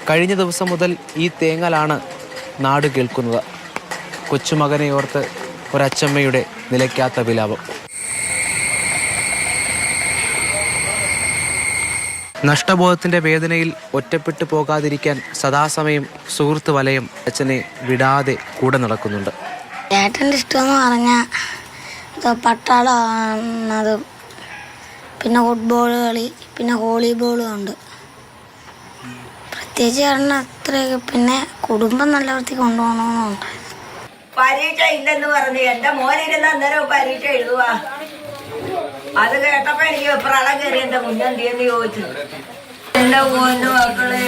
കഴിഞ്ഞ ദിവസം മുതൽ ഈ തേങ്ങലാണ് നാട് കേൾക്കുന്നത്. കൊച്ചുമകനെ ഓർത്ത് ഒരച്ചമ്മയുടെ നിലയ്ക്കാത്ത വിലാപം. നഷ്ടബോധത്തിൻ്റെ വേദനയിൽ ഒറ്റപ്പെട്ടു പോകാതിരിക്കാൻ സദാസമയം സുഹൃത്ത് വലയം അച്ഛനെ വിടാതെ കൂടെ നടക്കുന്നുണ്ട്. ചേട്ടൻ്റെ ഇഷ്ടമെന്ന് പറഞ്ഞാൽ പട്ടാളമാണ്, പിന്നെ ഫുട്ബോൾ കളി, പിന്നെ വോളിബോളും ഉണ്ട്. പ്രത്യേകിച്ച് ചേട്ടന് അത്രയൊക്കെ, പിന്നെ കുടുംബം നല്ല വൃത്തിക്ക് കൊണ്ടുപോകണമെന്നുണ്ട്. പരീക്ഷ ഇല്ലെന്ന് പറഞ്ഞു എൻ്റെ മോനിരുന്ന് അന്നേരം പരീക്ഷ എഴുതുവാ. അത് കേട്ടപ്പോ എനിക്ക് പ്രള കയറി എന്റെ മുന്നെന്തിയെന്ന് ചോദിച്ചു. എന്റെ മോന് മക്കളെ,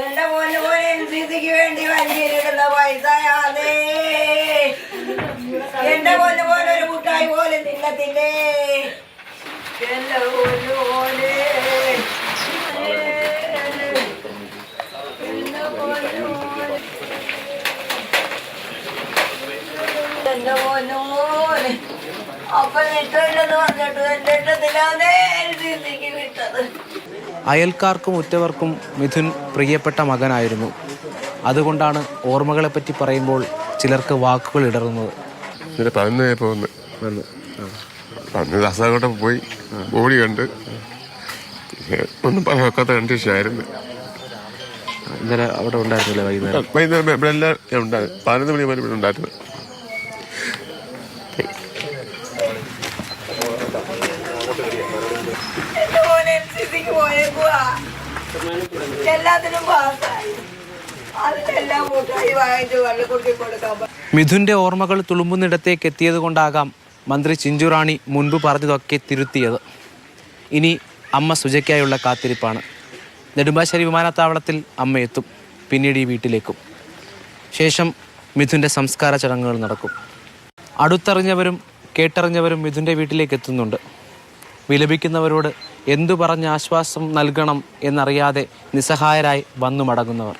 എന്റെ മോന് പോലെ എൻസിസിക്ക് വേണ്ടി വഞ്ചിയിലിടുന്ന പൈസയാതേ. എന്റെ മോന് പോലെ ഒരു മുട്ടായി പോലെ തിന്നത്തില്ലേ എന്റെ മോന് പോലെ. എന്റെ മോന് പോലെ അയൽക്കാർക്കും ഉറ്റവർക്കും മിഥുൻ പ്രിയപ്പെട്ട മകനായിരുന്നു. അതുകൊണ്ടാണ് ഓർമ്മകളെപ്പറ്റി പറയുമ്പോൾ ചിലർക്ക് വാക്കുകൾ ഇടറുന്നത്. അസാകോട്ടെ പോയി ബോഡി കണ്ട് ഒന്നും പറയാത്ത കണ്ടീഷനായിരുന്നു. ഇന്നലെ അവിടെ ഉണ്ടായിരുന്നില്ലേ? വൈകുന്നേരം ഇവിടെ എല്ലാം ഉണ്ടായിരുന്നു. 11 മണി വരെ ഇവിടെ ഉണ്ടായിരുന്നു. മിഥുന്റെ ഓർമ്മകൾ തുളുമ്പുന്നിടത്തേക്ക് എത്തിയത് കൊണ്ടാകാം മന്ത്രി ചിഞ്ചുറാണി മുൻപ് പറഞ്ഞതൊക്കെ തിരുത്തിയത്. ഇനി അമ്മ സുജയ്ക്കായുള്ള കാത്തിരിപ്പാണ്. നെടുമ്പാശ്ശേരി വിമാനത്താവളത്തിൽ അമ്മ എത്തും, പിന്നീട് ഈ വീട്ടിലേക്കും. ശേഷം മിഥുന്റെ സംസ്കാര ചടങ്ങുകൾ നടക്കും. അടുത്തറിഞ്ഞവരും കേട്ടറിഞ്ഞവരും മിഥുന്റെ വീട്ടിലേക്ക് എത്തുന്നുണ്ട്. വിലപിക്കുന്നവരോട് എന്തു പറഞ്ഞ് ആശ്വാസം നൽകണം എന്നറിയാതെ നിസ്സഹായരായി വന്നു മടങ്ങുന്നവർ.